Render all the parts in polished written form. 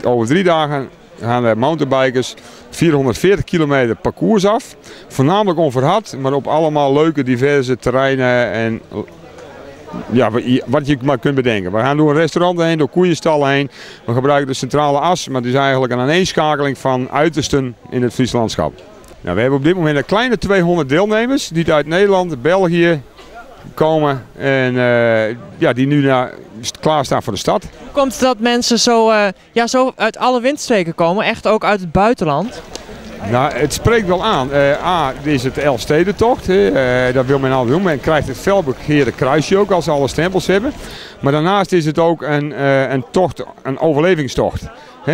over 3 dagen gaan de mountainbikers 440 kilometer parcours af. Voornamelijk onverhard, maar op allemaal leuke diverse terreinen en ja, wat je maar kunt bedenken. We gaan door een restaurant heen, door koeienstallen heen. We gebruiken de centrale as, maar het is eigenlijk een aaneenschakeling van uitersten in het Friese landschap. Nou, we hebben op dit moment een kleine 200 deelnemers die uit Nederland, België komen en ja, die nu klaarstaan voor de stad. Hoe komt het dat mensen zo uit alle windstreken komen, echt ook uit het buitenland? Nou, het spreekt wel aan. A, is het Elfstedentocht. Dat wil men al doen. Men krijgt het felbegeerde kruisje ook als ze alle stempels hebben. Maar daarnaast is het ook een tocht, een overlevingstocht.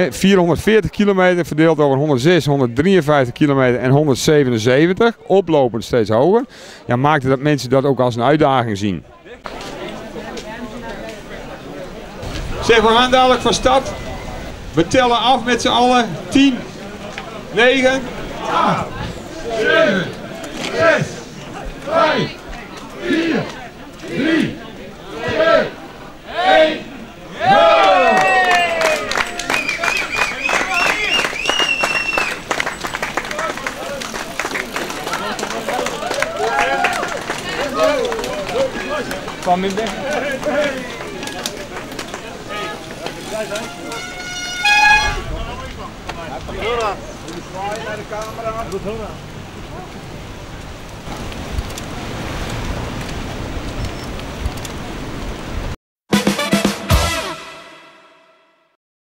440 kilometer verdeeld over 106, 153 kilometer en 177. Oplopend steeds hoger. Ja, maakt het dat mensen dat ook als een uitdaging zien. Zeg, we gaan dadelijk van start. We tellen af met z'n allen. 10, 9, 8, 7, 6, 5, 4, 3, 2, 1, go! Van minder. Naar de camera.